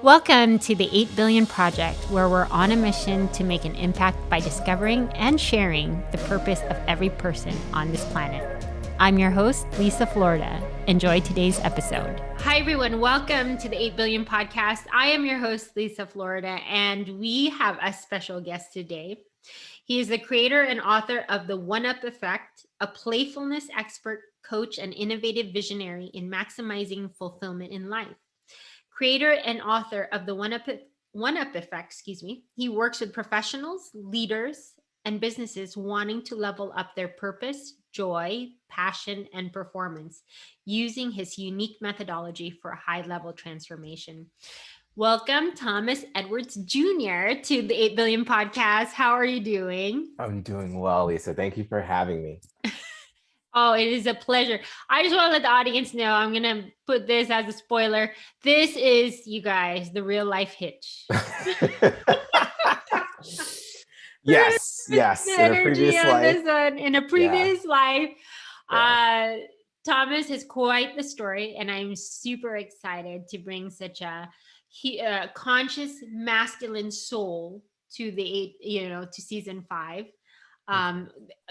Welcome to the 8 Billion Project, where we're on a mission to make an impact by discovering and sharing the purpose of every person on this planet. I'm your host, Liza, Florida. Enjoy today's episode. Hi, everyone. Welcome to the 8 Billion Podcast. I am your host, Liza, Florida, and we have a special guest today. He is the creator and author of The One-Up Effect, a playfulness expert, coach, and innovative visionary in maximizing fulfillment in life. Creator and author of the One-Up Effect, he works with professionals, leaders, and businesses wanting to level up their purpose, joy, passion, and performance using his unique methodology for high-level transformation. Welcome, Thomas Edwards Jr. to the 8 Billion Podcast. How are you doing? I'm doing well, Lisa. Thank you for having me. Oh, it is a pleasure. I just want to let the audience know, I'm going to put this as a spoiler. This is, you guys, the real life Hitch. Yes. In a previous life, Yeah. Thomas has quite the story, and I'm super excited to bring such a conscious masculine soul to to season 5.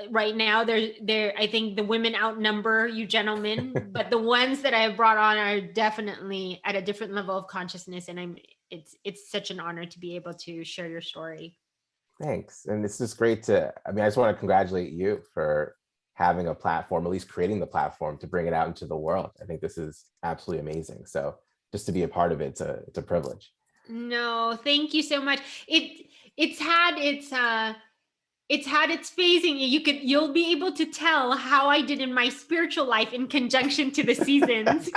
Right now they're I think the women outnumber you gentlemen, but the ones that I have brought on are definitely at a different level of consciousness, and it's such an honor to be able to share your story. Thanks. And it's just great I just want to congratulate you for having a platform, at least creating the platform to bring it out into the world. I think this is absolutely amazing. So just to be a part of it, it's a privilege. No, thank you so much. It's had its phasing. You'll be able to tell how I did in my spiritual life in conjunction to the seasons.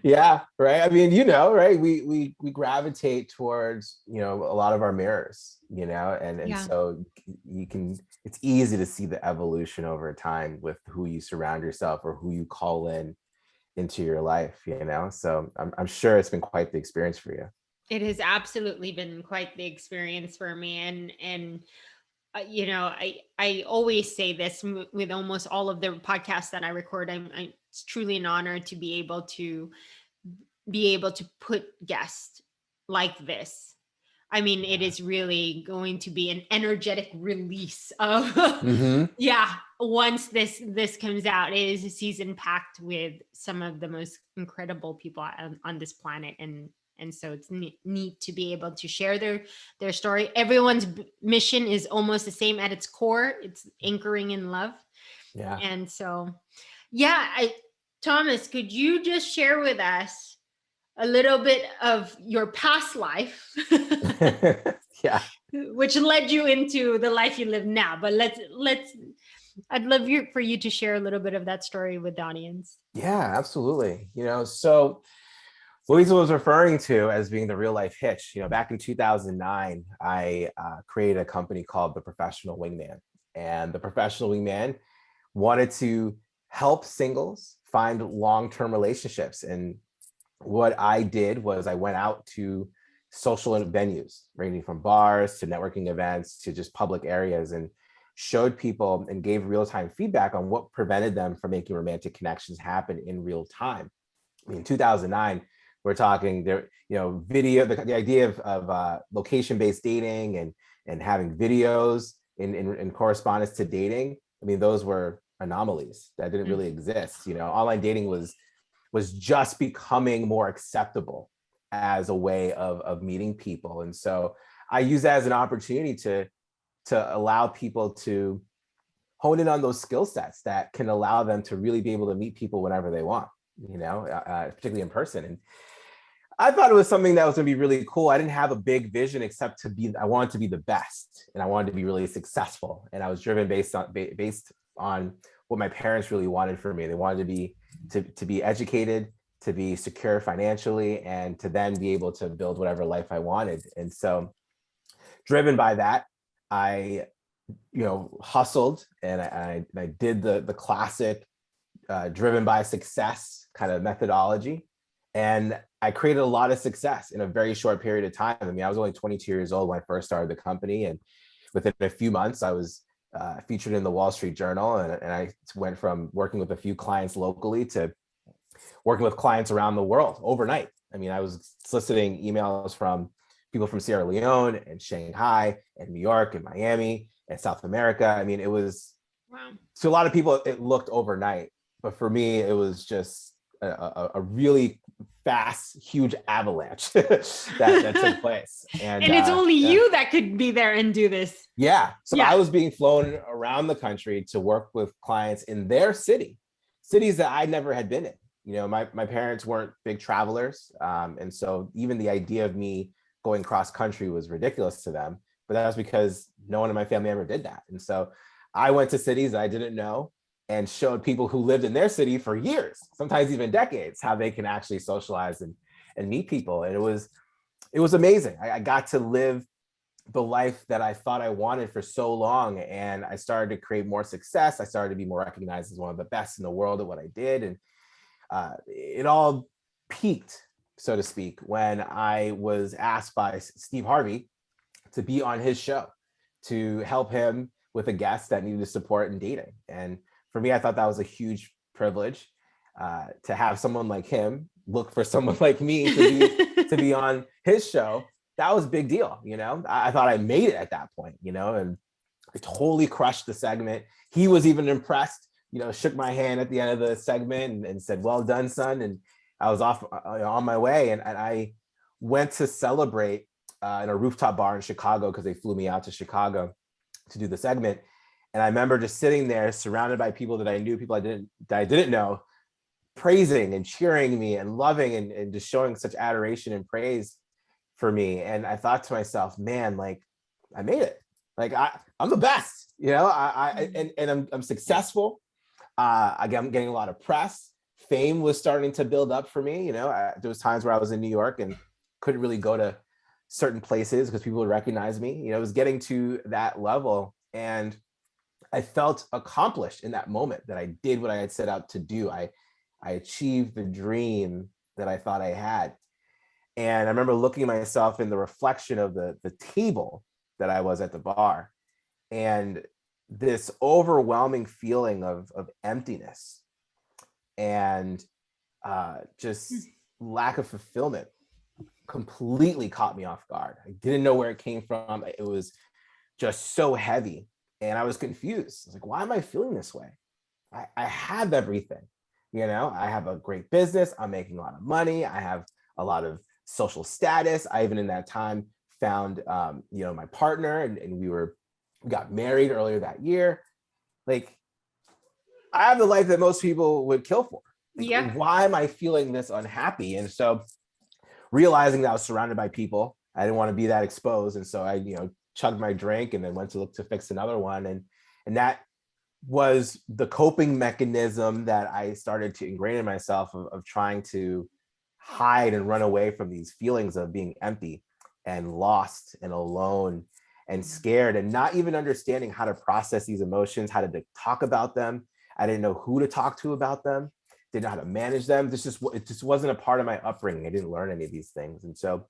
Yeah, right. I mean, right. We gravitate towards, a lot of our mirrors, and so it's easy to see the evolution over time with who you surround yourself or who you call into your life, So I'm sure it's been quite the experience for you. It has absolutely been quite the experience for me, and I always say this with almost all of the podcasts that I record. It's truly an honor to be able to put guests like this. I mean, it is really going to be an energetic release of once this comes out. It is a season packed with some of the most incredible people on this planet, and so it's neat to be able to share their story. Everyone's mission is almost the same at its core. It's anchoring in love. Yeah. And so, Thomas, could you just share with us a little bit of your past life? Yeah. Which led you into the life you live now. But I'd love for you to share a little bit of that story with the audience. Yeah, absolutely. So what Lisa was referring to as being the real life Hitch, back in 2009, I created a company called The Professional Wingman. And The Professional Wingman wanted to help singles find long-term relationships. And what I did was I went out to social venues, ranging from bars to networking events to just public areas, and showed people and gave real-time feedback on what prevented them from making romantic connections happen in real time. I mean, in 2009, we're talking there, video, the idea of location-based dating and having videos in correspondence to dating. I mean, those were anomalies that didn't really exist. Online dating was just becoming more acceptable as a way of meeting people. And so I use that as an opportunity to allow people to hone in on those skill sets that can allow them to really be able to meet people whenever they want, particularly in person. And I thought it was something that was going to be really cool. I didn't have a big vision except I wanted to be the best, and I wanted to be really successful. And I was driven based on what my parents really wanted for me. They wanted to be educated, to be secure financially, and to then be able to build whatever life I wanted. And so driven by that, I hustled, and I did the classic driven by success kind of methodology. And I created a lot of success in a very short period of time. I mean, I was only 22 years old when I first started the company. And within a few months, I was featured in the Wall Street Journal. And I went from working with a few clients locally to working with clients around the world overnight. I mean, I was soliciting emails from people from Sierra Leone and Shanghai and New York and Miami and South America. I mean, it was, Wow. to a lot of people, it looked overnight, but for me, it was just a really fast, huge avalanche that took place. And it's only Yeah. you that could be there and do this. Yeah. So Yeah. I was being flown around the country to work with clients in their cities that I never had been in. You know, my parents weren't big travelers. And so even the idea of me going cross country was ridiculous to them. But that was because no one in my family ever did that. And so I went to cities that I didn't know and showed people who lived in their city for years, sometimes even decades, how they can actually socialize and meet people. And it was amazing. I got to live the life that I thought I wanted for so long. And I started to create more success. I started to be more recognized as one of the best in the world at what I did. And it all peaked, so to speak, when I was asked by Steve Harvey to be on his show to help him with a guest that needed support in dating. And for me, I thought that was a huge privilege to have someone like him look for someone like me to be on his show. That was a big deal. You know, I thought I made it at that point, you know, and I totally crushed the segment. He was even impressed, you know, shook my hand at the end of the segment and said, "Well done, son." And I was off on my way. And I went to celebrate in a rooftop bar in Chicago because they flew me out to Chicago to do the segment. And I remember just sitting there surrounded by people that I knew, people that I didn't know, praising and cheering me and loving and just showing such adoration and praise for me. And I thought to myself, man, like I made it. Like I'm the best, you know, I'm successful. I'm getting a lot of press. Fame was starting to build up for me. You know, there was times where I was in New York and couldn't really go to certain places because people would recognize me. You know, it was getting to that level. And I felt accomplished in that moment that I did what I had set out to do. I achieved the dream that I thought I had. And I remember looking at myself in the reflection of the table that I was at the bar, and this overwhelming feeling of emptiness and just lack of fulfillment completely caught me off guard. I didn't know where it came from. It was just so heavy. And I was confused. I was like, why am I feeling this way? I have everything. You know, I have a great business. I'm making a lot of money. I have a lot of social status. I even in that time found, you know, my partner and we got married earlier that year. Like, I have the life that most people would kill for. Like, yeah. Why am I feeling this unhappy? And so realizing that I was surrounded by people, I didn't want to be that exposed. And so I, you know, chugged my drink and then went to look to fix another one. And that was the coping mechanism that I started to ingrain in myself of trying to hide and run away from these feelings of being empty and lost and alone and scared and not even understanding how to process these emotions, how to talk about them. I didn't know who to talk to about them, didn't know how to manage them. It just wasn't a part of my upbringing. I didn't learn any of these things. And so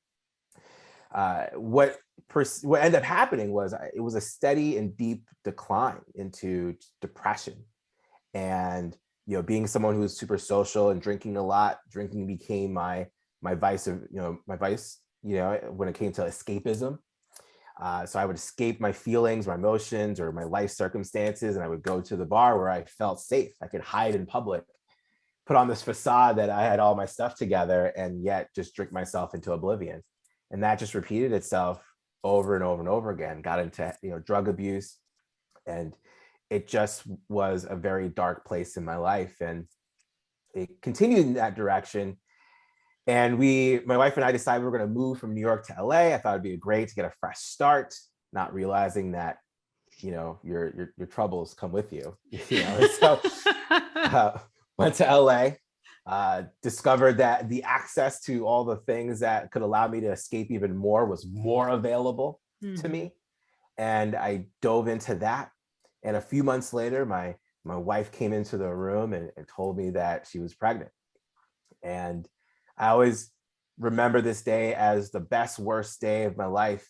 what ended up happening was it was a steady and deep decline into depression. And, you know, being someone who was super social and drinking a lot, drinking became my vice when it came to escapism. So I would escape my feelings, my emotions, or my life circumstances, and I would go to the bar where I felt safe. I could hide in public, put on this facade that I had all my stuff together, and yet just drink myself into oblivion. And that just repeated itself over and over and over again. Got into, you know, drug abuse, and it just was a very dark place in my life. And it continued in that direction. And my wife and I decided we were going to move from New York to LA. I thought it'd be great to get a fresh start, not realizing that, you know, your troubles come with you. You know, so went to LA. Discovered that the access to all the things that could allow me to escape even more was more available to me. And I dove into that. And a few months later, my wife came into the room and told me that she was pregnant. And I always remember this day as the best, worst day of my life,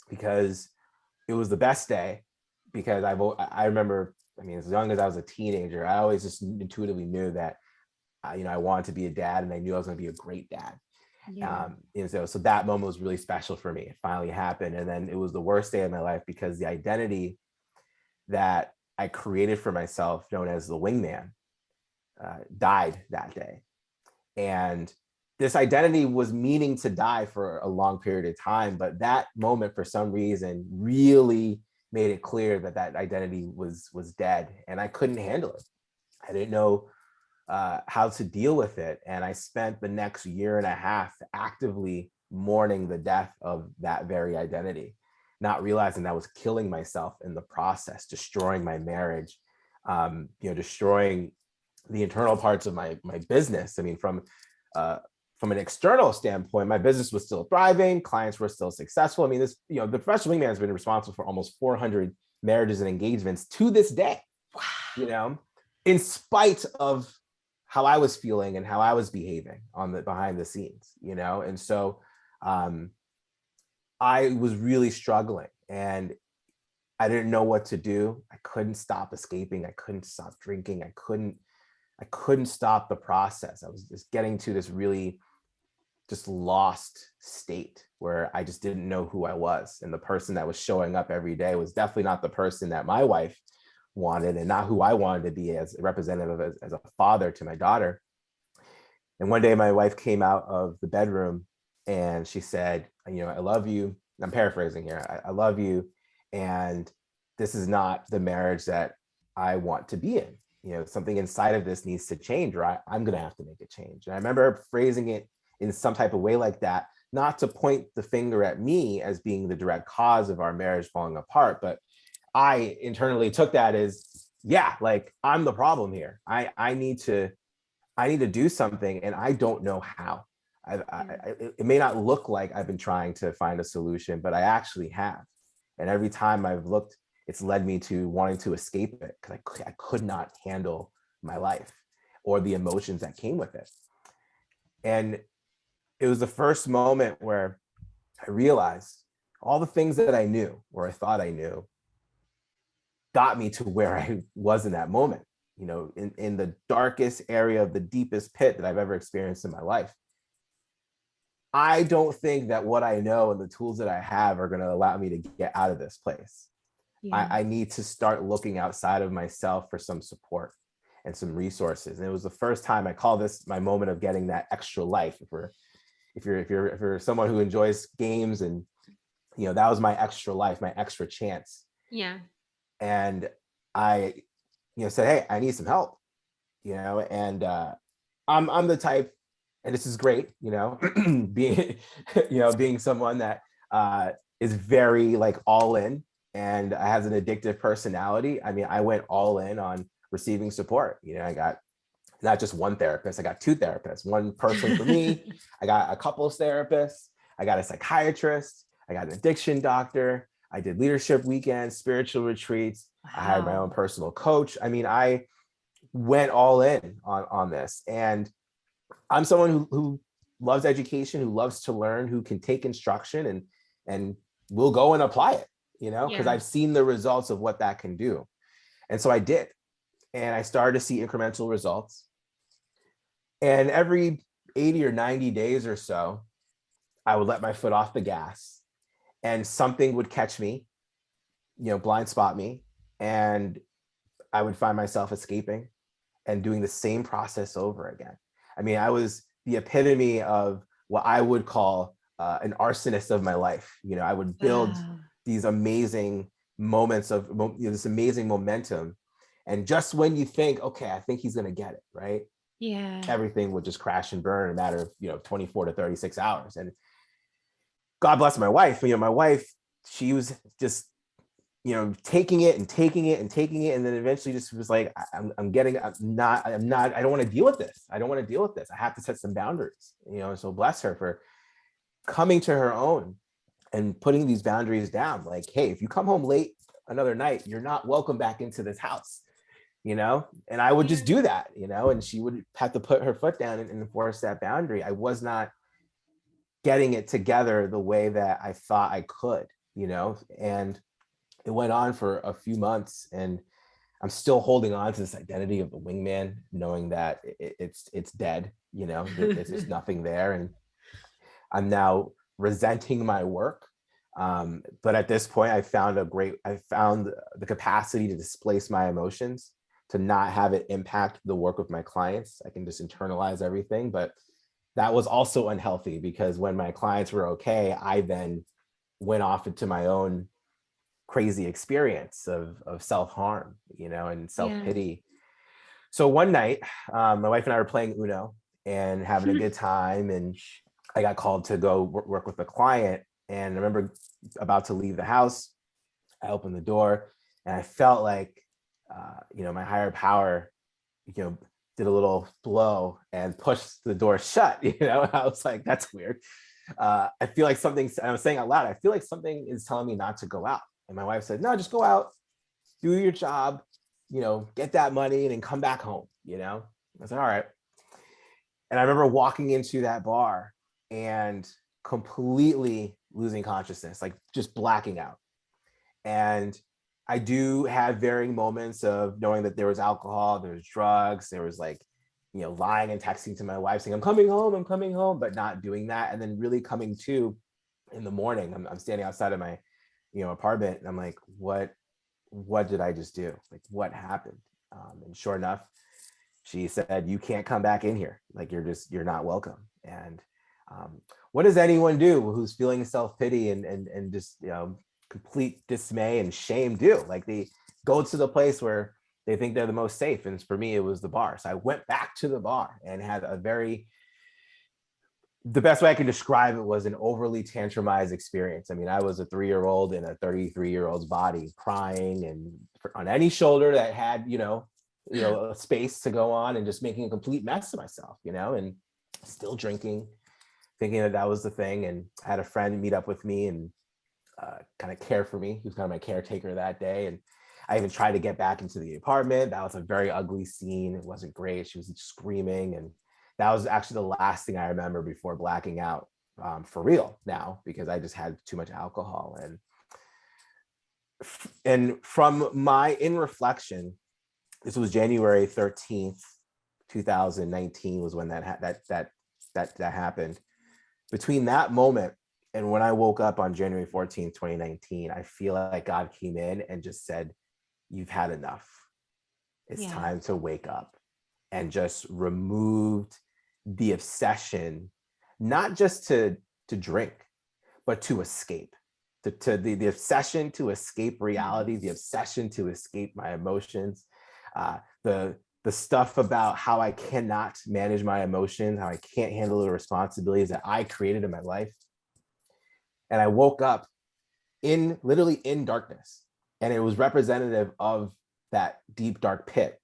because it was the best day because I remember, I mean, as young as I was a teenager, I always just intuitively knew that you know, I wanted to be a dad, and I knew I was going to be a great dad. Yeah. And so that moment was really special for me. It finally happened. And then it was the worst day of my life because the identity that I created for myself, known as the wingman, died that day. And this identity was meaning to die for a long period of time. But that moment, for some reason, really made it clear that that identity was dead, and I couldn't handle it. I didn't know how to deal with it. And I spent the next year and a half actively mourning the death of that very identity, not realizing that I was killing myself in the process, destroying my marriage, destroying the internal parts of my business. I mean, from an external standpoint, my business was still thriving, clients were still successful. I mean, the professional wingman has been responsible for almost 400 marriages and engagements to this day. Wow. In spite of how I was feeling and how I was behaving behind the scenes, and so I was really struggling, and I didn't know what to do. I couldn't stop escaping. I couldn't stop drinking. I couldn't stop the process. I was just getting to this really just lost state where I just didn't know who I was. And the person that was showing up every day was definitely not the person that my wife wanted, and not who I wanted to be as a representative, as a father to my daughter. And one day my wife came out of the bedroom and she said, I love you. I'm paraphrasing here. I love you. And this is not the marriage that I want to be in. Something inside of this needs to change, or I'm going to have to make a change. And I remember phrasing it in some type of way like that, not to point the finger at me as being the direct cause of our marriage falling apart, but I internally took that as, yeah, like I'm the problem here. I need to do something, and I don't know how. It may not look like I've been trying to find a solution, but I actually have. And every time I've looked, it's led me to wanting to escape it because I could not handle my life or the emotions that came with it. And it was the first moment where I realized all the things that I knew, or I thought I knew, got me to where I was in that moment, in the darkest area of the deepest pit that I've ever experienced in my life. I don't think that what I know and the tools that I have are going to allow me to get out of this place. Yeah. I need to start looking outside of myself for some support and some resources. And it was the first time I call this my moment of getting that extra life. If you're someone who enjoys games, and that was my extra life, my extra chance. Yeah. And I, said, hey, I need some help, and I'm the type, and this is great, being, being someone that is very like all in and has an addictive personality. I mean, I went all in on receiving support. I got not just one therapist, I got two therapists, one person for me. I got a couples therapist. I got a psychiatrist. I got an addiction doctor. I did leadership weekends, spiritual retreats. Wow. I hired my own personal coach. I mean, I went all in on this. And I'm someone who loves education, who loves to learn, who can take instruction and will go and apply it, because I've seen the results of what that can do. And so I did. And I started to see incremental results. And every 80 or 90 days or so, I would let my foot off the gas and something would catch me, blind spot me. And I would find myself escaping and doing the same process over again. I mean, I was the epitome of what I would call an arsonist of my life. I would build these amazing moments of this amazing momentum. And just when you think, okay, I think he's going to get it, right? Yeah. Everything would just crash and burn in a matter of, 24 to 36 hours. And God bless my wife. My wife, she was just, taking it and taking it and taking it. And then eventually just was like, I don't want to deal with this. I don't want to deal with this. I have to set some boundaries, so bless her for coming to her own and putting these boundaries down. Like, hey, if you come home late another night, you're not welcome back into this house, and I would just do that, and she would have to put her foot down and enforce that boundary. I was not getting it together the way that I thought I could, and it went on for a few months, and I'm still holding on to this identity of the wingman, knowing that it's dead, there's just nothing there. And I'm now resenting my work. But at this point, I found the capacity to displace my emotions, to not have it impact the work of my clients. I can just internalize everything. But that was also unhealthy, because when my clients were okay, I then went off into my own crazy experience of self-harm, and Yeah. self-pity. So one night, my wife and I were playing Uno and having a good time, and I got called to go work with a client. And I remember about to leave the house. I opened the door, and I felt like, my higher power, did a little blow and pushed the door shut. I was like, that's weird. I feel like I was saying out loud, I feel like something is telling me not to go out. And my wife said, no, just go out, do your job, get that money and then come back home. I said, all right. And I remember walking into that bar and completely losing consciousness, like just blacking out. And I do have varying moments of knowing that there was alcohol, there was drugs, there was like, lying and texting to my wife saying, I'm coming home, but not doing that. And then really coming to in the morning, I'm standing outside of my, apartment, and I'm like, what did I just do? Like, what happened? And sure enough, she said, you can't come back in here. Like, you're not welcome. And what does anyone do who's feeling self-pity and just, complete dismay and shame do? Like, they go to the place where they think they're the most safe. And for me, it was the bar. So I went back to the bar and had the best way I can describe it was an overly tantrumized experience. I mean, I was a 3-year-old in a 33-year-old's body, crying and on any shoulder that had, a space to go on, and just making a complete mess of myself, and still drinking, thinking that was the thing. And I had a friend meet up with me and kind of care for me. He was kind of my caretaker that day. And I even tried to get back into the apartment. That was a very ugly scene. It wasn't great. She was screaming, and that was actually the last thing I remember before blacking out, for real now, because I just had too much alcohol. And from in reflection, this was January 13th, 2019 was when that happened. Between that moment and when I woke up on January 14th, 2019, I feel like God came in and just said, you've had enough. It's time to wake up, and just removed the obsession, not just to drink, but to escape, to the obsession to escape reality, the obsession to escape my emotions, the stuff about how I cannot manage my emotions, how I can't handle the responsibilities that I created in my life. And I woke up literally in darkness, and it was representative of that deep, dark pit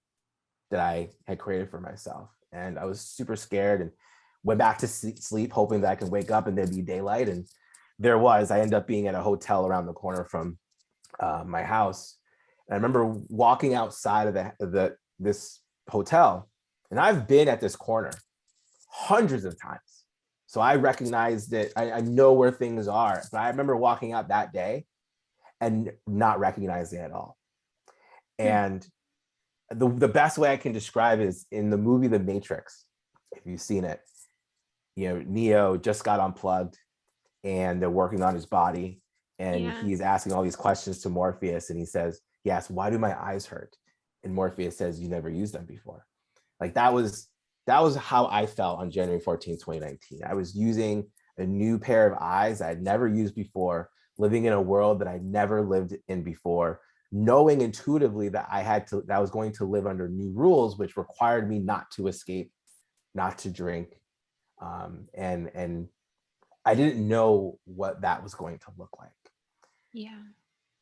that I had created for myself. And I was super scared and went back to sleep, hoping that I could wake up and there'd be daylight. And I ended up being at a hotel around the corner from my house. And I remember walking outside of this hotel, and I've been at this corner hundreds of times. So I recognized it. I know where things are, but I remember walking out that day and not recognizing it at all. And the best way I can describe it is in the movie The Matrix. If you've seen it, Neo just got unplugged and they're working on his body, and he's asking all these questions to Morpheus, and he asks, why do my eyes hurt? And Morpheus says, you never used them before. Like, that was how I felt on January 14th, 2019. I was using a new pair of eyes I'd never used before, living in a world that I'd never lived in before, knowing intuitively that I was going to live under new rules, which required me not to escape, not to drink. And I didn't know what that was going to look like. Yeah.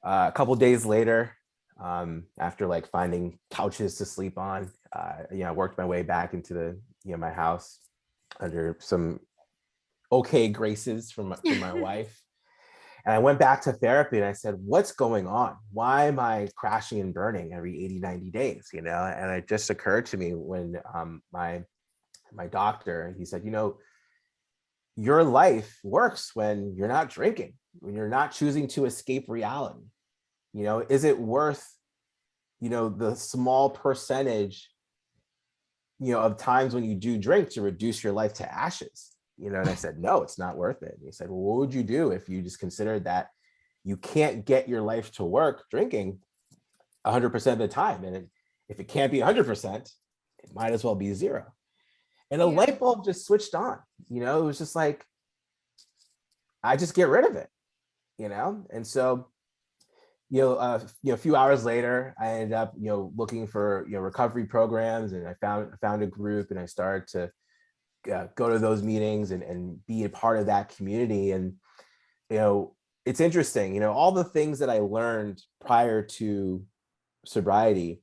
A couple of days later, after like finding couches to sleep on, I worked my way back into my house under some okay graces from my wife. And I went back to therapy and I said, what's going on? Why am I crashing and burning every 80, 90 days? And it just occurred to me when my doctor, he said, your life works when you're not drinking, when you're not choosing to escape reality. Is it worth, the small percentage, of times when you do drink to reduce your life to ashes? And I said, no, it's not worth it. And he said, well, what would you do if you just considered that you can't get your life to work drinking 100% of the time? And if it can't be 100%, it might as well be zero. And a light bulb just switched on. It was just like, I just get rid of it, And so, a few hours later, I ended up, looking for, recovery programs, and I found a group, and I started to go to those meetings and be a part of that community. And, it's interesting, all the things that I learned prior to sobriety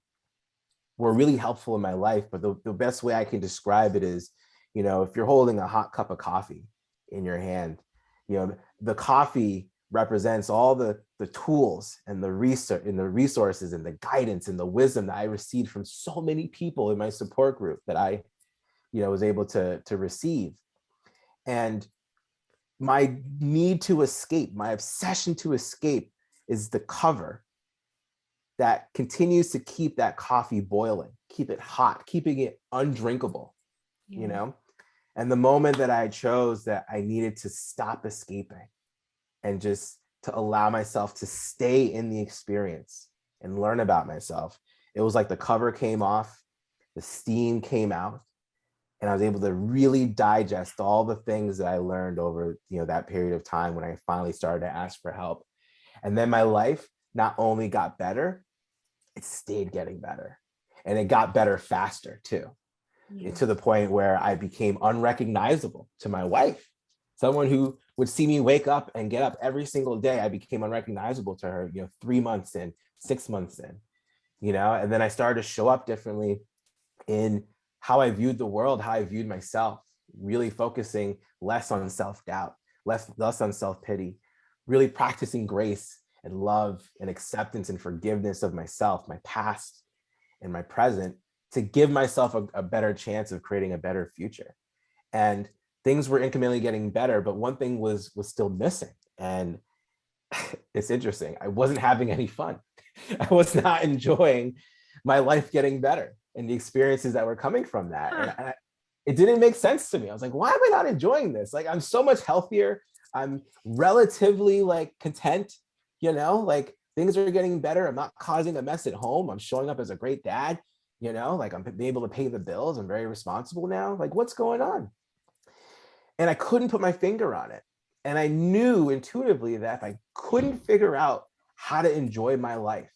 were really helpful in my life. But the best way I can describe it is, if you're holding a hot cup of coffee in your hand, the coffee represents all the tools and the research and the resources and the guidance and the wisdom that I received from so many people in my support group that I, was able to receive. And my need to escape, my obsession to escape, is the cover that continues to keep that coffee boiling, keep it hot, keeping it undrinkable, And the moment that I chose that I needed to stop escaping and just to allow myself to stay in the experience and learn about myself, it was like the cover came off, the steam came out, and I was able to really digest all the things that I learned over, that period of time when I finally started to ask for help. And then my life not only got better, it stayed getting better. And it got better faster too, to the point where I became unrecognizable to my wife. Someone who would see me wake up and get up every single day, I became unrecognizable to her, 3 months in, 6 months in, and then I started to show up differently in how I viewed the world, how I viewed myself, really focusing less on self-doubt, less on self-pity, really practicing grace and love and acceptance and forgiveness of myself, my past and my present, to give myself a better chance of creating a better future. And things were incrementally getting better, but one thing was still missing. And it's interesting. I wasn't having any fun. I was not enjoying my life getting better and the experiences that were coming from that. And it didn't make sense to me. I was like, why am I not enjoying this? Like, I'm so much healthier. I'm relatively content, like things are getting better. I'm not causing a mess at home. I'm showing up as a great dad, I'm being able to pay the bills. I'm very responsible now. Like, what's going on? And I couldn't put my finger on it. And I knew intuitively that if I couldn't figure out how to enjoy my life,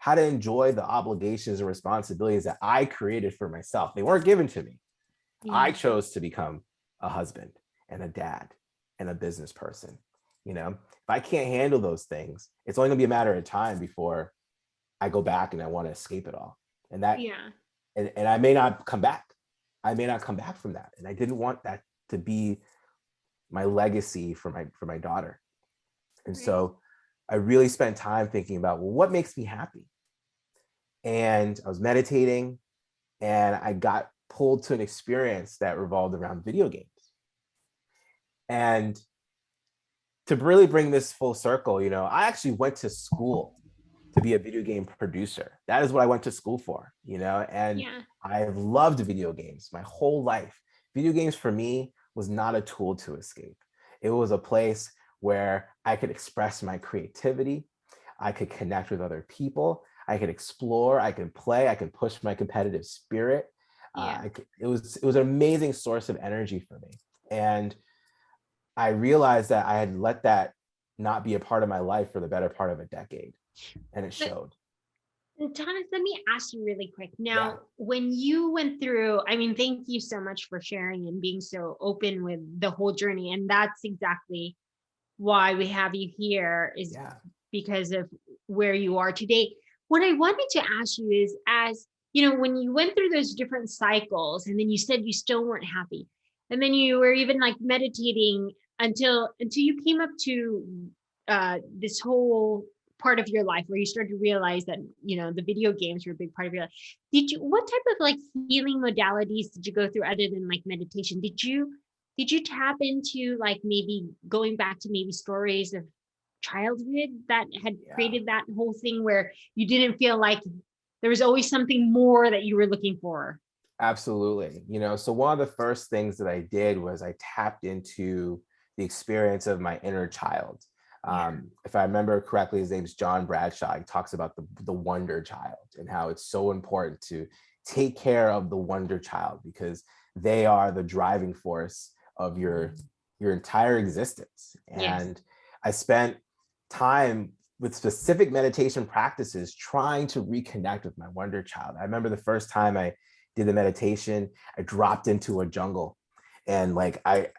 how to enjoy the obligations and responsibilities that I created for myself, they weren't given to me. I chose to become a husband and a dad and a business person. If I can't handle those things, it's only gonna be a matter of time before I go back and I want to escape it all. And that, and I may not come back. I may not come back from that. And I didn't want that to be my legacy for my daughter. And so I really spent time thinking about, well, what makes me happy? And I was meditating, and I got pulled to an experience that revolved around video games. And to really bring this full circle, I actually went to school to be a video game producer. That is what I went to school for, and I've loved video games my whole life. Video games for me was not a tool to escape. It was a place where I could express my creativity. I could connect with other people. I could explore, I could play, I could push my competitive spirit. It was an amazing source of energy for me. And I realized that I had let that not be a part of my life for the better part of a decade. And it showed. Thomas, let me ask you really quick. Now, when you went through, thank you so much for sharing and being so open with the whole journey. And that's exactly why we have you here, is because of where you are today. What I wanted to ask you is, as when you went through those different cycles, and then you said you still weren't happy, and then you were even meditating until you came up to this whole part of your life where you started to realize that the video games were a big part of your life. What type of healing modalities did you go through other than meditation? Did you tap into maybe going back to maybe stories of childhood that had created that whole thing where you didn't feel like there was always something more that you were looking for? Absolutely. So one of the first things that I did was I tapped into the experience of my inner child. Yeah. If I remember correctly, his name's John Bradshaw. He talks about the wonder child and how it's so important to take care of the wonder child because they are the driving force of your entire existence. Yes. And I spent time with specific meditation practices trying to reconnect with my wonder child. I remember the first time I did the meditation, I dropped into a jungle and like I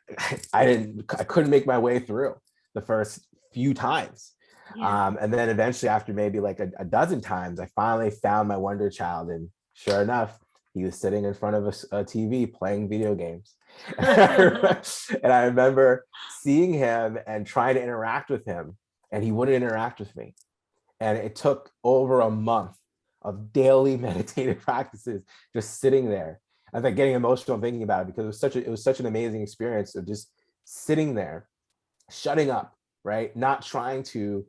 couldn't make my way through the first few times. Yeah. And then eventually after maybe like a dozen times, I finally found my wonder child. And sure enough, he was sitting in front of a TV playing video games. And I remember seeing him and trying to interact with him, and he wouldn't interact with me. And it took over a month of daily meditative practices, just sitting there. I was like getting emotional thinking about it because it was such an amazing experience of just sitting there, shutting up, right? Not trying to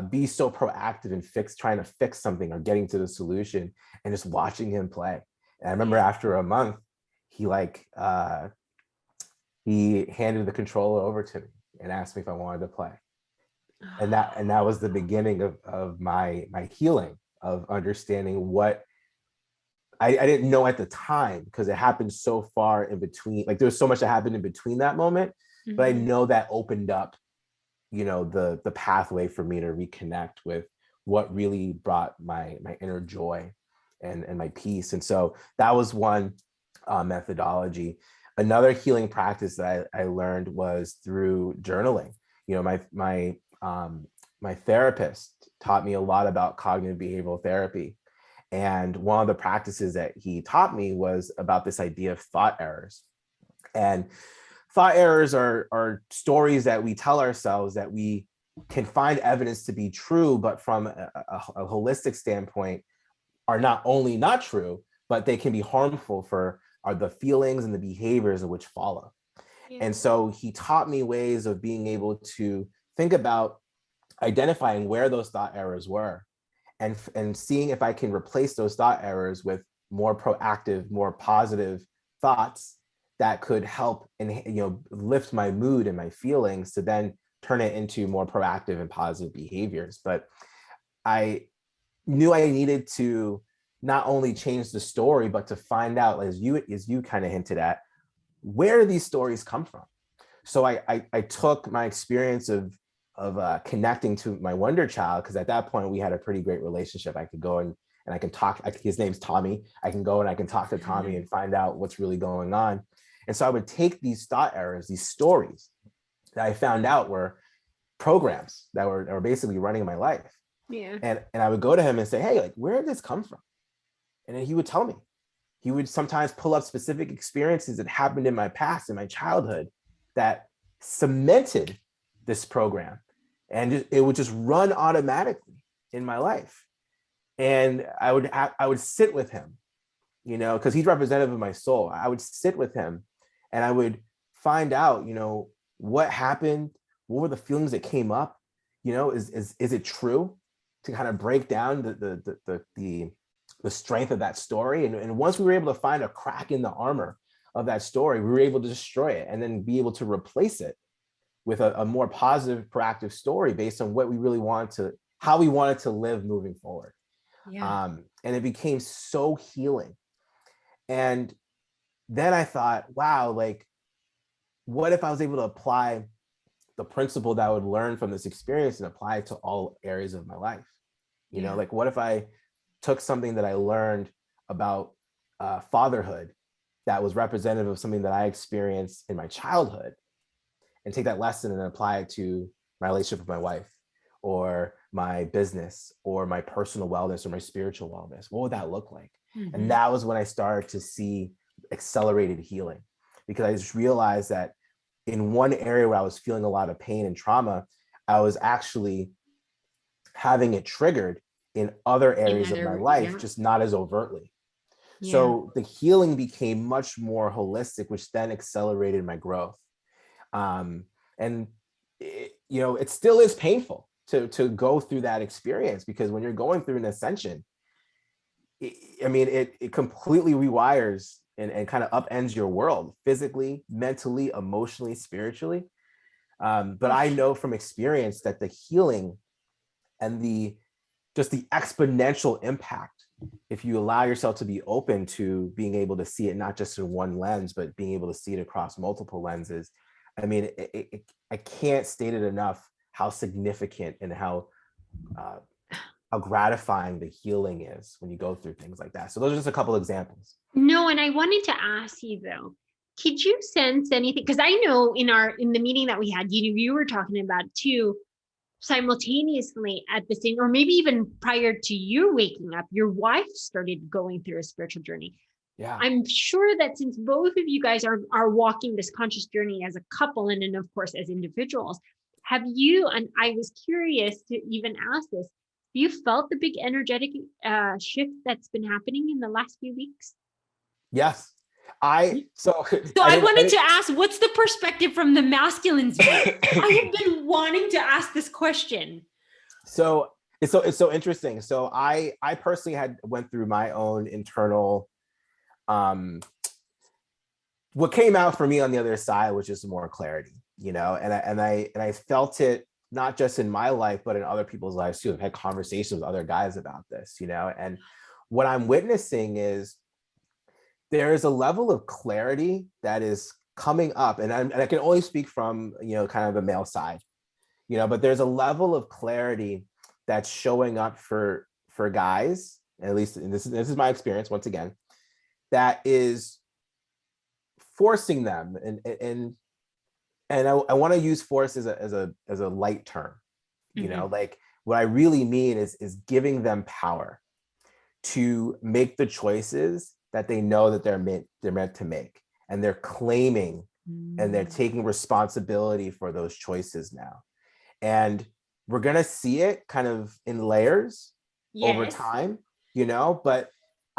be so proactive and trying to fix something or getting to the solution, and just watching him play. And I remember Yeah. after a month, he he handed the controller over to me and asked me if I wanted to play. And that was the beginning of my healing, of understanding what I didn't know at the time, because it happened so far in between. Like there was so much that happened in between that moment, but I Mhm. know that opened up, the pathway for me to reconnect with what really brought my inner joy and my peace. And so that was one methodology. Another healing practice that I learned was through journaling. My therapist taught me a lot about cognitive behavioral therapy. And one of the practices that he taught me was about this idea of thought errors. And thought errors are stories that we tell ourselves that we can find evidence to be true, but from a holistic standpoint, are not only not true, but they can be harmful for the feelings and the behaviors of which follow. Yeah. And so he taught me ways of being able to think about identifying where those thought errors were, and seeing if I can replace those thought errors with more proactive, more positive thoughts that could help and lift my mood and my feelings to then turn it into more proactive and positive behaviors. But I knew I needed to not only change the story, but to find out, as you kind of hinted at, where do these stories come from? So I took my experience of connecting to my wonder child, because at that point we had a pretty great relationship. I could go and I can talk. His name's Tommy. I can go and I can talk to Tommy and find out what's really going on. And so I would take these thought errors, these stories that I found out were programs that were basically running my life, Yeah. and I would go to him and say, hey, like, where did this come from? And then he would tell me. He would sometimes pull up specific experiences that happened in my past, in my childhood, that cemented this program, and it would just run automatically in my life. And I would sit with him, because he's representative of my soul. I would sit with him, and I would find out, what happened, what were the feelings that came up, is it true, to kind of break down the strength of that story. And once we were able to find a crack in the armor of that story, we were able to destroy it and then be able to replace it with a more positive, proactive story based on what we really wanted how we wanted to live moving forward. Yeah. And it became so healing. And then I thought, wow, like, what if I was able to apply the principle that I would learn from this experience and apply it to all areas of my life? Yeah. Like, what if I took something that I learned about fatherhood that was representative of something that I experienced in my childhood, and take that lesson and apply it to my relationship with my wife, or my business, or my personal wellness, or my spiritual wellness? What would that look like? And Mhm. that was when I started to see accelerated healing, because I just realized that in one area where I was feeling a lot of pain and trauma, I was actually having it triggered in other In areas of my other, life, yeah. just not as overtly. Yeah. So the healing became much more holistic, which then accelerated my growth. And it still is painful to go through that experience, because when you're going through an ascension, it completely rewires and kind of upends your world physically, mentally, emotionally, spiritually. But I know from experience that the healing and just the exponential impact, if you allow yourself to be open to being able to see it not just in one lens, but being able to see it across multiple lenses. I can't state it enough how significant and uh, how gratifying the healing is when you go through things like that. So those are just a couple of examples. No, and I wanted to ask you though, could you sense anything? Because I know in the meeting that we had, you were talking about too, simultaneously at the same, or maybe even prior to you waking up, your wife started going through a spiritual journey. Yeah. I'm sure that since both of you guys are walking this conscious journey as a couple, and then of course as individuals, have you, and I was curious to even ask this, have you felt the big energetic shift that's been happening in the last few weeks? Yes. So I wanted to ask, what's the perspective from the masculine's view? I have been wanting to ask this question. So it's so interesting. So I personally went through my own internal, what came out for me on the other side was just more clarity, and I felt it not just in my life, but in other people's lives too. I've had conversations with other guys about this, and what I'm witnessing is there is a level of clarity that is coming up, and I can only speak from kind of the male side, but there's a level of clarity that's showing up for guys, at least, and this is my experience once again, that is forcing them, and I want to use force as a light term, like what I really mean is giving them power to make the choices that they know that they're meant to make, and they're claiming and they're taking responsibility for those choices now. And we're going to see it kind of in layers over time, but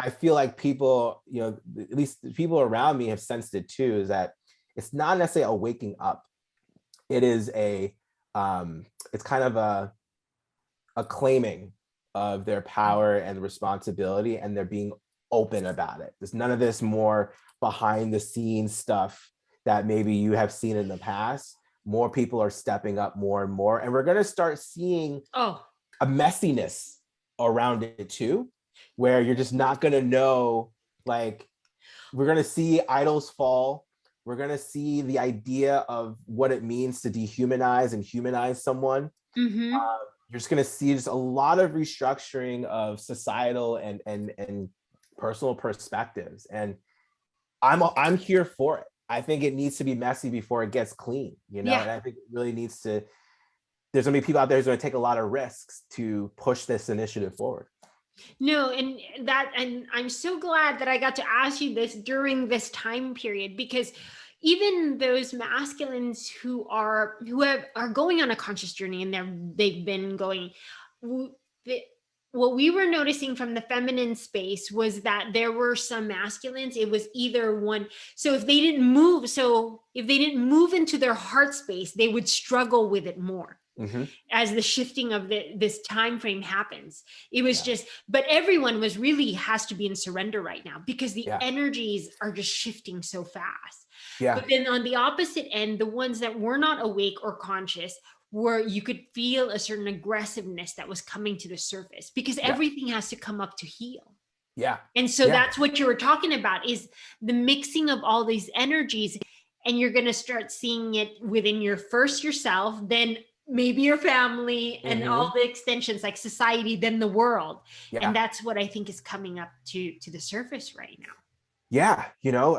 I feel like people, at least the people around me have sensed it too, is that it's not necessarily a waking up. It is it's kind of a claiming of their power and responsibility, and they're being open about it. There's none of this more behind the scenes stuff that maybe you have seen in the past. More people are stepping up more and more, and we're going to start seeing a messiness around it too, where you're just not going to know, like, we're going to see idols fall. We're going to see the idea of what it means to dehumanize and humanize someone. You're just going to see just a lot of restructuring of societal and personal perspectives, and I'm here for it. I think it needs to be messy before it gets clean, and I think it really needs to. There's going to be people out there who's going to take a lot of risks to push this initiative forward. No, and I'm so glad that I got to ask you this during this time period, because even those masculines who are going on a conscious journey, and they've been going, what we were noticing from the feminine space was that there were some masculines, it was either one. So if they didn't move into their heart space, they would struggle with it more. As the shifting of this time frame happens, it was but everyone has to be in surrender right now, because the energies are just shifting so fast. But then on the opposite end, the ones that were not awake or conscious, where you could feel a certain aggressiveness that was coming to the surface, because everything has to come up to heal. And so that's what you were talking about, is the mixing of all these energies, and you're going to start seeing it within yourself, then maybe your family, and all the extensions like society, then the world. And that's what I think is coming up to the surface right now.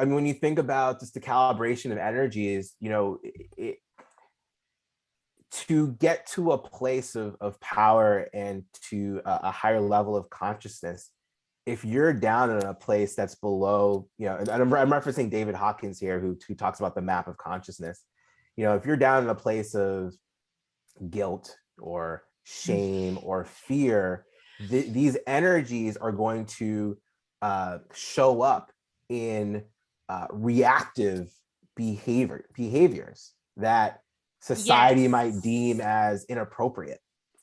When you think about just the calibration of energies, to get to a place of power and to a higher level of consciousness, if you're down in a place that's below, and I'm referencing David Hawkins here, who talks about the map of consciousness. If you're down in a place of guilt or shame or fear, these energies are going to show up in reactive behaviors that society might deem as inappropriate,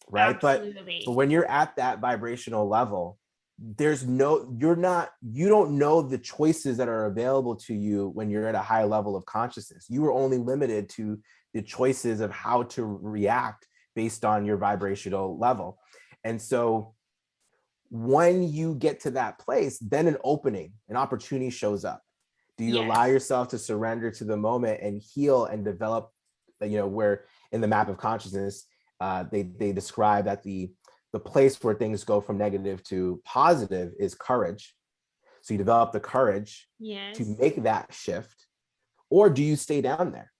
right? But when you're at that vibrational level, you don't know the choices that are available to you when you're at a high level of consciousness. You are only limited to the choices of how to react based on your vibrational level. And so when you get to that place, then an opportunity shows up. Do you allow yourself to surrender to the moment and heal and develop, where in the map of consciousness, they describe that the place where things go from negative to positive is courage. So you develop the courage to make that shift, or do you stay down there?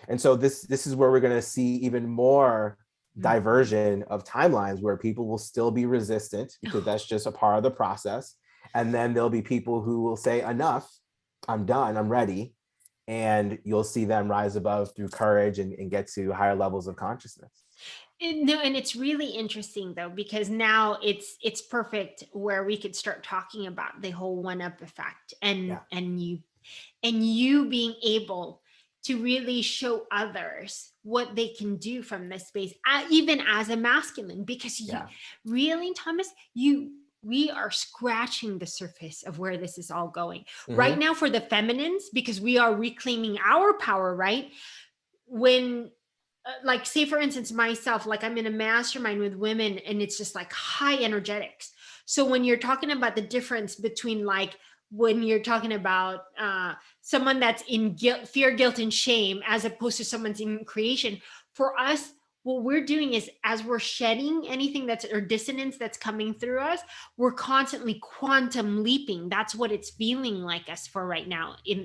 And so this is where we're going to see even more diversion of timelines, where people will still be resistant because that's just a part of the process. And then there'll be people who will say, enough, I'm done, I'm ready. And you'll see them rise above through courage and get to higher levels of consciousness. No, and it's really interesting though, because now it's perfect where we could start talking about the whole one-up effect and you being able to really show others what they can do from this space, even as a masculine, because you really, Thomas, we are scratching the surface of where this is all going right now for the feminines, because we are reclaiming our power, right? When like, say for instance, myself, like I'm in a mastermind with women and it's just like high energetics. So when you're talking about the difference between, like, when you're talking about someone that's in guilt, fear, guilt, and shame, as opposed to someone's in creation, for us, what we're doing is, as we're shedding anything that's or dissonance that's coming through us, we're constantly quantum leaping. That's what it's feeling like us for right now in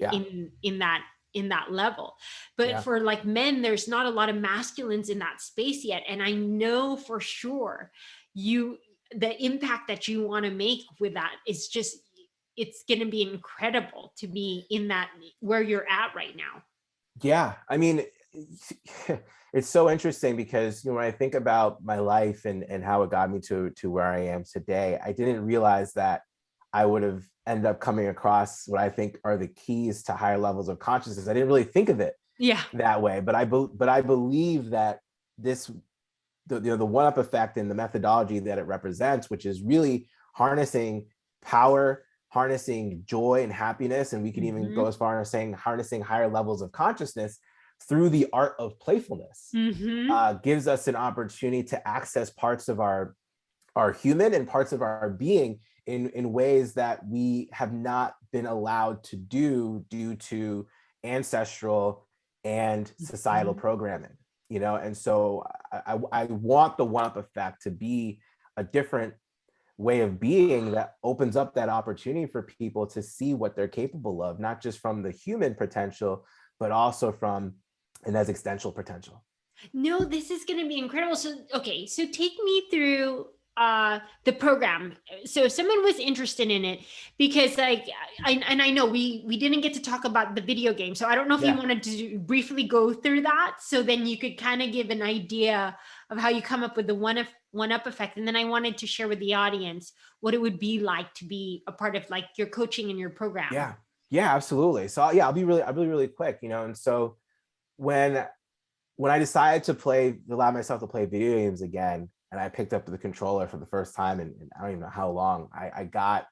that level. But for like men, there's not a lot of masculines in that space yet. And I know for sure the impact that you want to make with that is just, it's going to be incredible to be in that, where you're at right now. Yeah. I mean, it's so interesting because, when I think about my life and how it got me to where I am today, I didn't realize that I would have ended up coming across what I think are the keys to higher levels of consciousness. I didn't really think of it that way, but I believe that the one-up effect and the methodology that it represents, which is really harnessing power, harnessing joy and happiness, and we can even go as far as saying harnessing higher levels of consciousness through the art of playfulness, gives us an opportunity to access parts of our human and parts of our being in ways that we have not been allowed to do due to ancestral and societal programming, and so I want the one-up effect to be a different way of being that opens up that opportunity for people to see what they're capable of, not just from the human potential, but also from an existential potential. No, this is going to be incredible. So, okay, so take me through the program. So if someone was interested in it, because like, I know we didn't get to talk about the video game. So I don't know if you wanted to briefly go through that. So then you could kind of give an idea of how you come up with the one-up effect. And then I wanted to share with the audience what it would be like to be a part of like your coaching and your program. Yeah, absolutely. So I'll be really quick, and so when I decided to allow myself to play video games again, and I picked up the controller for the first time in I don't even know how long, I got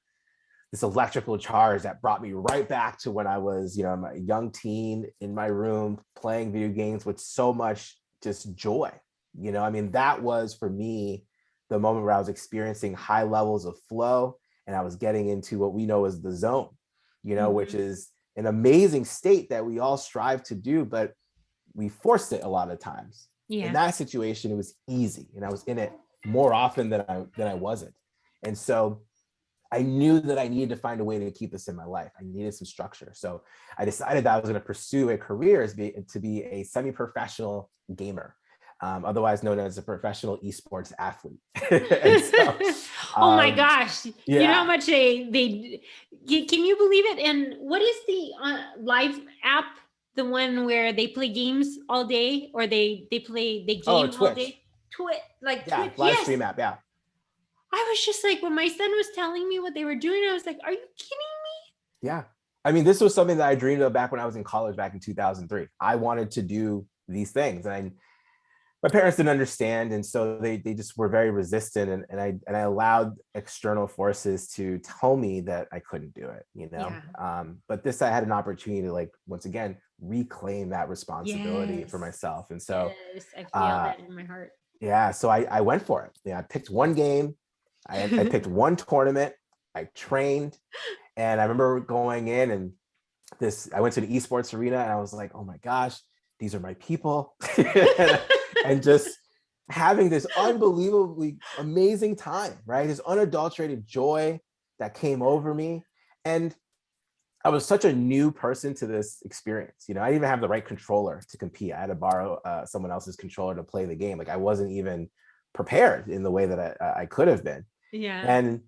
this electrical charge that brought me right back to when I was, a young teen in my room playing video games with so much just joy. I mean, that was for me the moment where I was experiencing high levels of flow, and I was getting into what we know as the zone, which is an amazing state that we all strive to do, but we forced it a lot of times. In that situation, it was easy, and I was in it more often than I wasn't. And so I knew that I needed to find a way to keep this in my life. I needed some structure. So I decided that I was going to pursue a career to be a semi-professional gamer, otherwise known as a professional esports athlete. Oh my gosh. You know how much they can you believe it? And what is the live app? The one where they play games all day, or they game all day? Twitch. Live stream app. Yeah. I was just like, when my son was telling me what they were doing, I was like, are you kidding me? Yeah. I mean, this was something that I dreamed of back when I was in college back in 2003. I wanted to do these things. And my parents didn't understand, and so they just were very resistant, and I allowed external forces to tell me that I couldn't do it, Yeah. but this, I had an opportunity to, like, once again, reclaim that responsibility for Yes. myself. And so Yes. I feel uh that in my heart. yeah, so I went for it. Yeah, I picked one game, I picked one tournament, I trained, and I remember going in, and I went to the esports arena, and I was like, oh my gosh, these are my people. And just having this unbelievably amazing time, right? This unadulterated joy that came over me. And I was such a new person to this experience. I didn't even have the right controller to compete. I had to borrow someone else's controller to play the game. Like, I wasn't even prepared in the way that I could have been. Yeah. And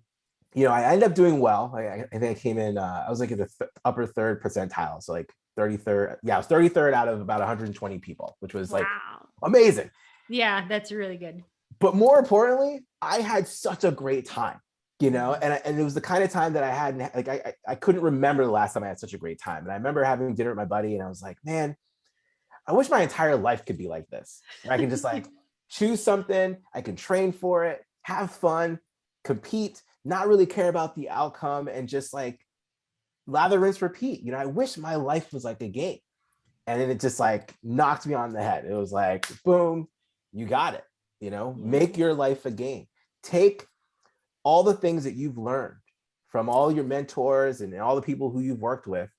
I ended up doing well. I think I came in, I was like in the upper third percentile. So like 33rd. Yeah, I was 33rd out of about 120 people, which was like Wow. amazing. Yeah, that's really good. But more importantly, I had such a great time, and it was the kind of time that I had, like, I couldn't remember the last time I had such a great time. And I remember having dinner with my buddy, and I was like, man, I wish my entire life could be like this, where I can just like choose something, I can train for it, have fun, compete, not really care about the outcome, and just like lather, rinse, repeat. I wish my life was like a game. And then it just like knocked me on the head. It was like, boom, you got it. Make your life a game. Take all the things that you've learned from all your mentors and all the people who you've worked with,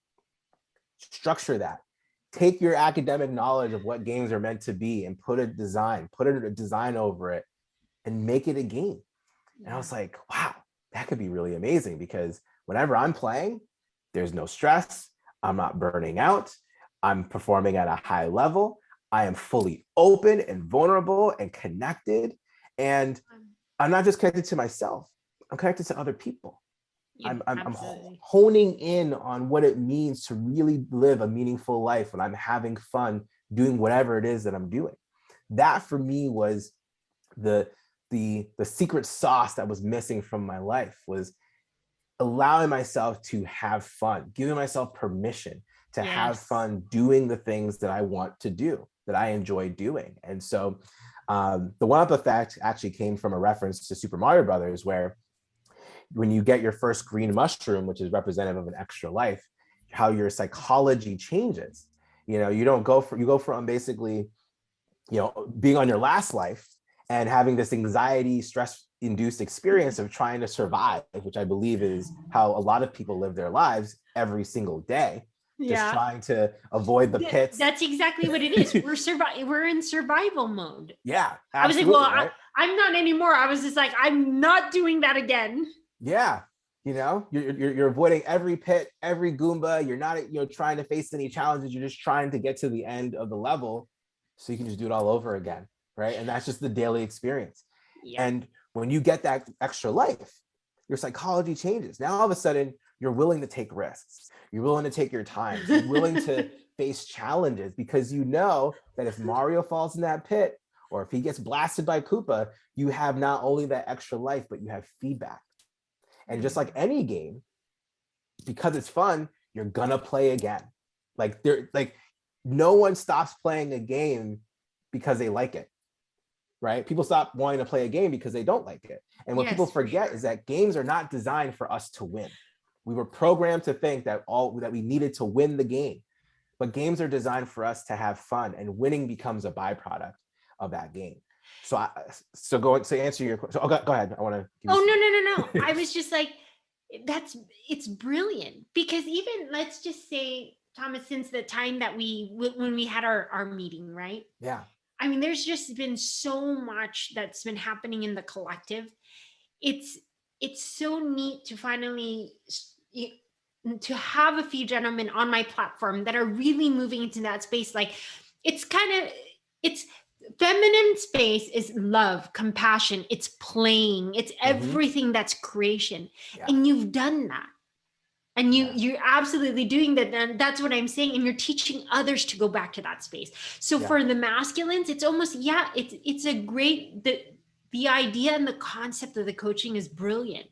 structure that. Take your academic knowledge of what games are meant to be and put a design over it and make it a game. And I was like, wow, that could be really amazing, because whenever I'm playing, there's no stress. I'm not burning out. I'm performing at a high level. I am fully open and vulnerable and connected. And I'm not just connected to myself, I'm connected to other people. Yeah, I'm honing in on what it means to really live a meaningful life when I'm having fun doing whatever it is that I'm doing. That for me was the secret sauce that was missing from my life, was allowing myself to have fun, giving myself permission to have fun doing the things that I want to do, that I enjoy doing. And so the one-up effect actually came from a reference to Super Mario Brothers, where when you get your first green mushroom, which is representative of an extra life, how your psychology changes. You go from basically, being on your last life and having this anxiety, stress-induced experience of trying to survive, which I believe is how a lot of people live their lives every single day, just trying to avoid the pits. That's exactly what it is. We're in survival mode. Yeah, absolutely. I was like, well, right? I'm not anymore. I was just like, I'm not doing that again. Yeah. You're avoiding every pit, every Goomba. You're not, trying to face any challenges. You're just trying to get to the end of the level so you can just do it all over again. Right. And that's just the daily experience. Yeah. And when you get that extra life, your psychology changes. Now, all of a sudden, you're willing to take risks. You're willing to take your time. You're willing to face challenges, because you know that if Mario falls in that pit, or if he gets blasted by Koopa, you have not only that extra life, but you have feedback. And just like any game, because it's fun, you're gonna play again. No one stops playing a game because they like it, right? People stop wanting to play a game because they don't like it. And what people forget is that games are not designed for us to win. We were programmed to think that we needed to win the game, but games are designed for us to have fun, and winning becomes a byproduct of that game. So go to answer your question. Go ahead. I want to. No. I was just like, it's brilliant, because even, let's just say, Thomas, since the time that when we had our meeting, right? Yeah. I mean, there's just been so much that's been happening in the collective. It's so neat to finally to have a few gentlemen on my platform that are really moving into that space. Like, it's feminine space is love, compassion, it's playing, it's everything that's creation. Yeah. And you've done that. And you're absolutely doing that. And that's what I'm saying. And you're teaching others to go back to that space. So for the masculines, it's almost, it's a great, the idea and the concept of the coaching is brilliant.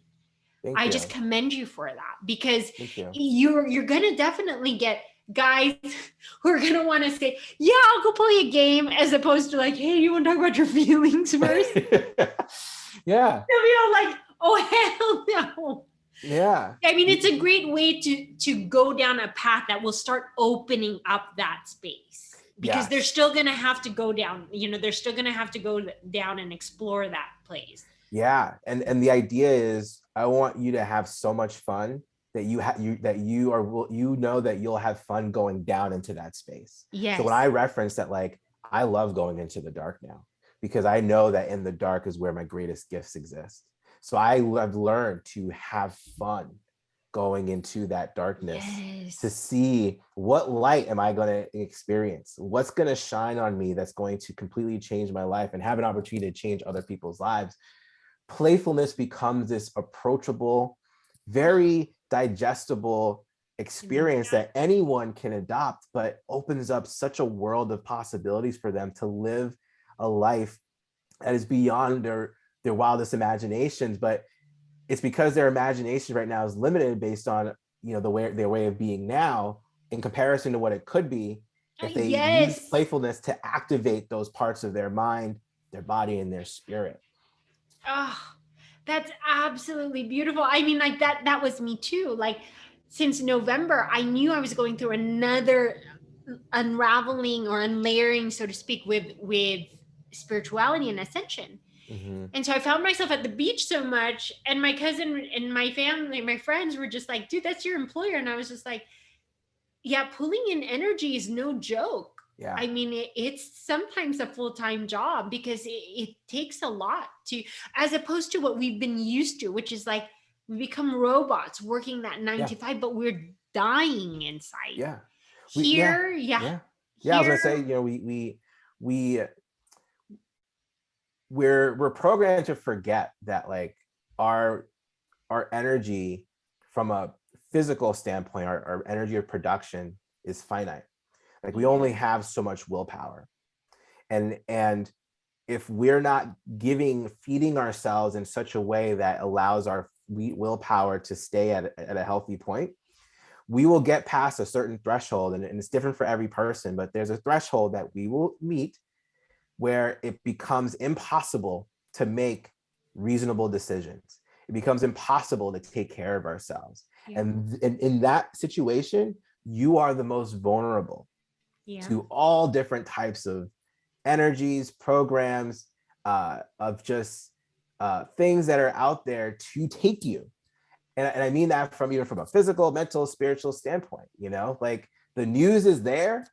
I just commend you for that, because you're going to definitely get guys who are going to want to say, yeah, I'll go play a game, as opposed to like, hey, you want to talk about your feelings first? Yeah. They'll be all like, oh, hell no. Yeah. I mean, it's a great way to go down a path that will start opening up that space, because they're Yes. still going to have to go down, they're still going to have to go down and explore that place. Yeah. And the idea is I want you to have so much fun that you know that you'll have fun going down into that space. Yes. So when I reference that, like, I love going into the dark now because I know that in the dark is where my greatest gifts exist. So I've learned to have fun going into that darkness, Yes. to see what light am I going to experience, what's going to shine on me that's going to completely change my life and have an opportunity to change other people's lives. Playfulness becomes this approachable, very digestible experience that anyone can adopt, but opens up such a world of possibilities for them to live a life that is beyond their wildest imaginations. But it's because their imagination right now is limited based on their way of being now in comparison to what it could be if they use playfulness to activate those parts of their mind, their body, and their spirit. Oh, that's absolutely beautiful. I mean, like that was me too. Like, since November, I knew I was going through another unraveling or unlayering, so to speak, with spirituality and ascension. Mm-hmm. And so I found myself at the beach so much, and my cousin and my family, my friends were just like, dude, that's your employer. And I was just like, yeah, pulling in energy is no joke. Yeah. I mean, it's sometimes a full-time job, because it takes a lot to, as opposed to what we've been used to, which is like we become robots working that 9 to 5, but we're dying inside. Yeah. Here. I was gonna say, we're programmed to forget that, like, our energy from a physical standpoint, our energy of production is finite. Like, we only have so much willpower, and if we're not feeding ourselves in such a way that allows our willpower to stay at a healthy point, we will get past a certain threshold, and it's different for every person, but there's a threshold that we will meet where it becomes impossible to make reasonable decisions. It becomes impossible to take care of ourselves. And in that situation, you are the most vulnerable to all different types of energies, programs, of just things that are out there to take you. And I mean that from a physical, mental, spiritual standpoint. Like, the news is there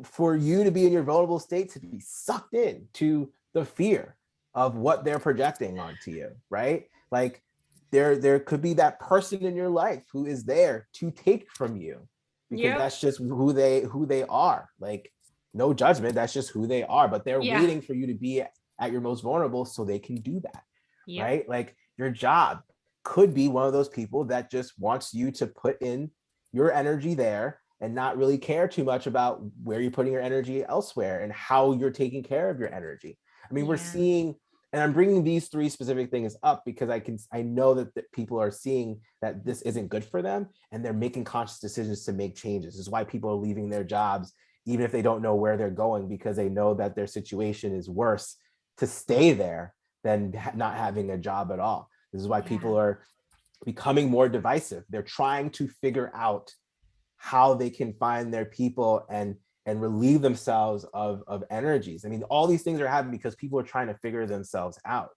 for you to be in your vulnerable state, to be sucked in to the fear of what they're projecting onto you, right? Like, there could be that person in your life who is there to take from you, because that's just who they are. Like, no judgment, that's just who they are, but they're waiting for you to be at your most vulnerable so they can do that, right? Like, your job could be one of those people that just wants you to put in your energy there and not really care too much about where you're putting your energy elsewhere and how you're taking care of your energy. I mean, we're seeing, and I'm bringing these three specific things up because I know that people are seeing that this isn't good for them, and they're making conscious decisions to make changes. This is why people are leaving their jobs, even if they don't know where they're going, because they know that their situation is worse to stay there than not having a job at all. This is why people are becoming more divisive. They're trying to figure out how they can find their people and relieve themselves of energies. I mean, all these things are happening because people are trying to figure themselves out.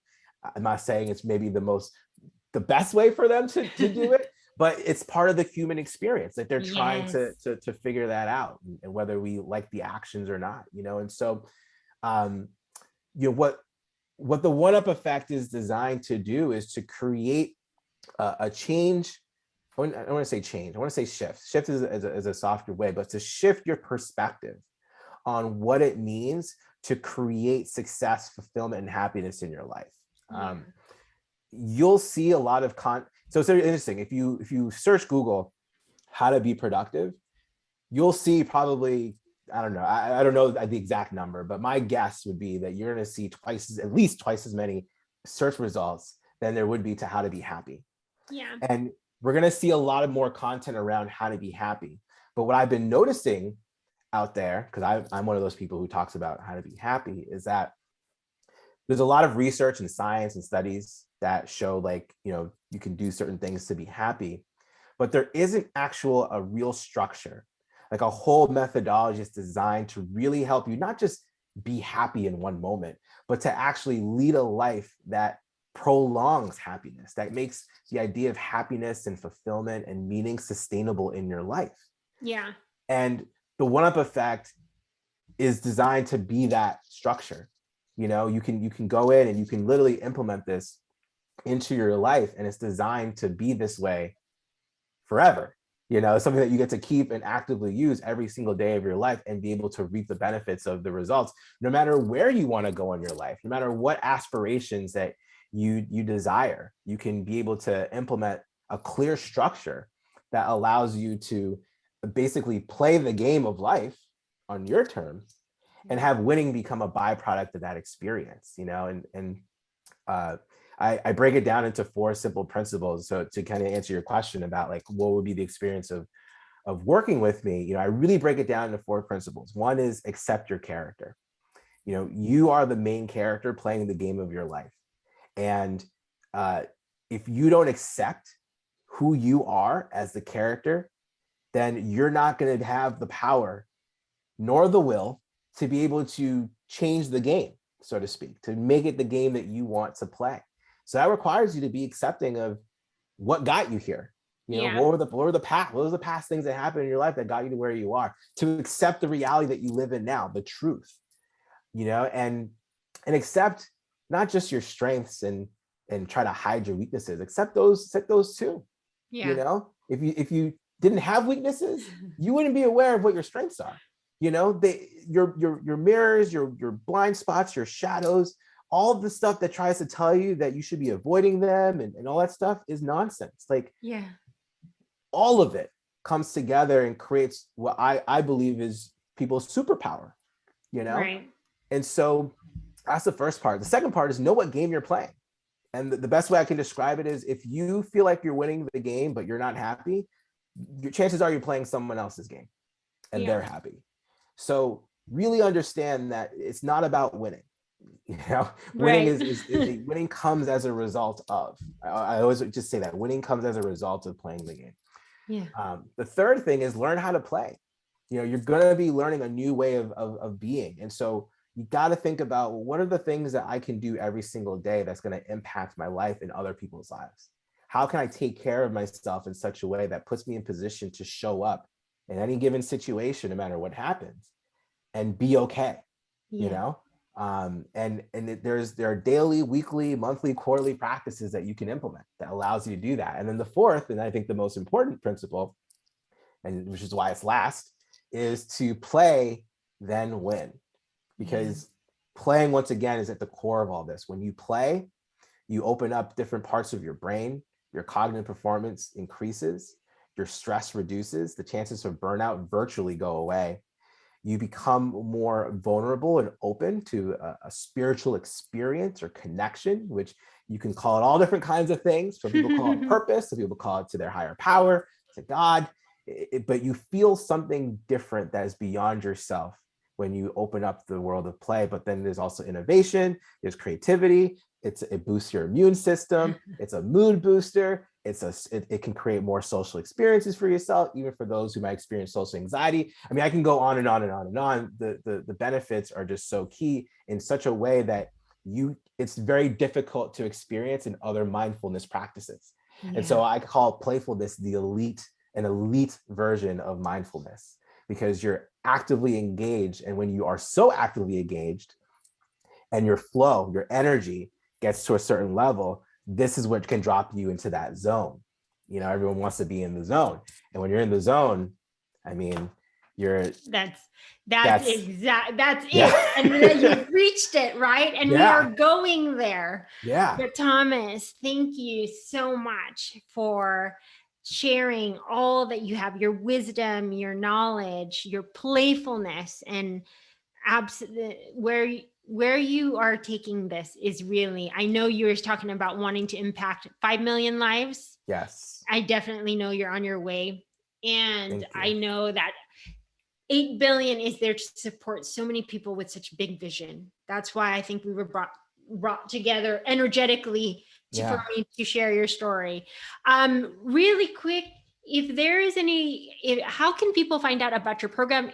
I'm not saying it's maybe the best way for them to do it, but it's part of the human experience that they're trying to figure that out, and whether we like the actions or not, and so what the one-up effect is designed to do is to create a change. I don't want to say change, I want to say shift. Shift is a softer way, but to shift your perspective on what it means to create success, fulfillment, and happiness in your life. You'll see a lot of so it's very interesting. If you search Google how to be productive, you'll see probably, I don't know, I don't know the exact number, but my guess would be that you're going to see at least twice as many search results than there would be to how to be happy. And we're going to see a lot of more content around how to be happy. But what I've been noticing out there, because I'm one of those people who talks about how to be happy, is that there's a lot of research and science and studies that show, like, you can do certain things to be happy, but there isn't a real structure, like a whole methodology is designed to really help you not just be happy in one moment, but to actually lead a life that prolongs happiness, that makes the idea of happiness and fulfillment and meaning sustainable in your life. Yeah. And the one-up effect is designed to be that structure. You can go in and you can literally implement this into your life, and it's designed to be this way forever. Something that you get to keep and actively use every single day of your life and be able to reap the benefits of the results, no matter where you want to go in your life, no matter what aspirations that you desire. You can be able to implement a clear structure that allows you to basically play the game of life on your terms and have winning become a byproduct of that experience. I break it down into 4 simple principles. So to kind of answer your question about, like, what would be the experience of working with me, I really break it down into 4 principles. One is accept your character. You are the main character playing the game of your life. And if you don't accept who you are as the character, then you're not going to have the power nor the will to be able to change the game, so to speak, to make it the game that you want to play. So that requires you to be accepting of what got you here. What were the past things that happened in your life that got you to where you are, to accept the reality that you live in now, the truth, and accept not just your strengths and try to hide your weaknesses, accept those too. If you didn't have weaknesses, you wouldn't be aware of what your strengths are. Your mirrors, your blind spots, your shadows, all of the stuff that tries to tell you that you should be avoiding them and all that stuff is nonsense. Like, all of it comes together and creates what I believe is people's superpower, Right. And so that's the first part. The second part is know what game you're playing. And the best way I can describe it is, if you feel like you're winning the game, but you're not happy, your chances are you're playing someone else's game and they're happy. So really understand that it's not about winning. Winning is winning comes as a result of. I always just say that winning comes as a result of playing the game. The third thing is learn how to play. You're going to be learning a new way of being, and so you got to think about, well, what are the things that I can do every single day that's going to impact my life and other people's lives? How can I take care of myself in such a way that puts me in position to show up in any given situation, no matter what happens, and be okay? There are daily, weekly, monthly, quarterly practices that you can implement that allows you to do that. And then the fourth, and I think the most important principle, and which is why it's last, is to play, then win. Because playing, once again, is at the core of all this. When you play, you open up different parts of your brain, your cognitive performance increases, your stress reduces, the chances of burnout virtually go away. You become more vulnerable and open to a spiritual experience or connection, which you can call it all different kinds of things. Some people call it purpose, some people call it to their higher power, to God, but you feel something different that is beyond yourself when you open up the world of play. But then there's also innovation, there's creativity, it boosts your immune system, it's a mood booster, it can create more social experiences for yourself, even for those who might experience social anxiety. I mean, I can go on and on and on and on. The benefits are just so key in such a way that it's very difficult to experience in other mindfulness practices. And so I call playfulness an elite version of mindfulness, because you're actively engaged. And when you are so actively engaged and your flow, your energy gets to a certain level, this is what can drop you into that zone. Everyone wants to be in the zone. And when you're in the zone, I mean, that's it. And then you've reached it, right? And we are going there. But Thomas, thank you so much for sharing all that you have, your wisdom, your knowledge, your playfulness, and where you are taking this is really, I know you were talking about wanting to impact 5 million lives. Yes. I definitely know you're on your way. And I know that 8 billion is there to support so many people with such big vision. That's why I think we were brought together energetically for me to share your story. Really quick, if there is how can people find out about your program?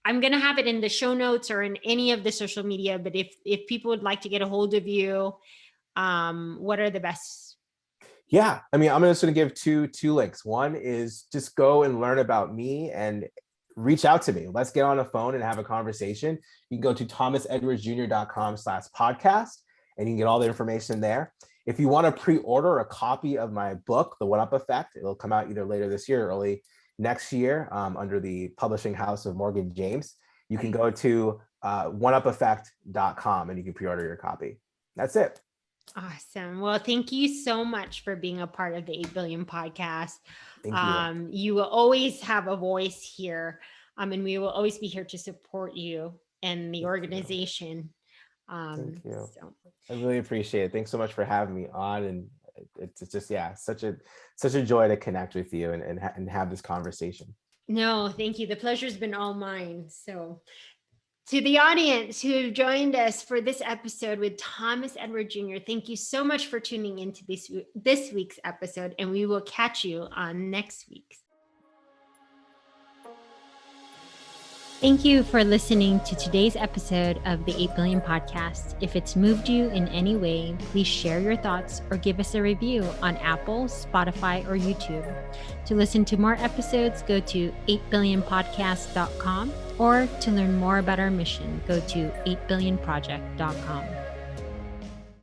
I'm going to have it in the show notes or in any of the social media, but if people would like to get a hold of you, what are the best? Yeah, I mean, I'm just going to give two links. One is just go and learn about me and reach out to me. Let's get on a phone and have a conversation. You can go to thomasedwardsjr.com/podcast and you can get all the information there. If you want to pre-order a copy of my book, The One-Up Effect, it'll come out either later this year or early next year under the publishing house of Morgan James. You can go to oneupeffect.com and you can pre-order your copy. That's it. Awesome. Well, thank you so much for being a part of the 8 Billion podcast. Thank you. You will always have a voice here, and we will always be here to support you and the organization. Thank you. So. I really appreciate it. Thanks so much for having me on. And it's just, such a joy to connect with you and have this conversation. No, thank you. The pleasure's been all mine. So to the audience who joined us for this episode with Thomas Edward Jr., thank you so much for tuning into this week's episode, and we will catch you on next week's. Thank you for listening to today's episode of the 8 Billion Podcast. If it's moved you in any way, please share your thoughts or give us a review on Apple, Spotify, or YouTube. To listen to more episodes, go to 8billionpodcast.com, or to learn more about our mission, go to 8billionproject.com.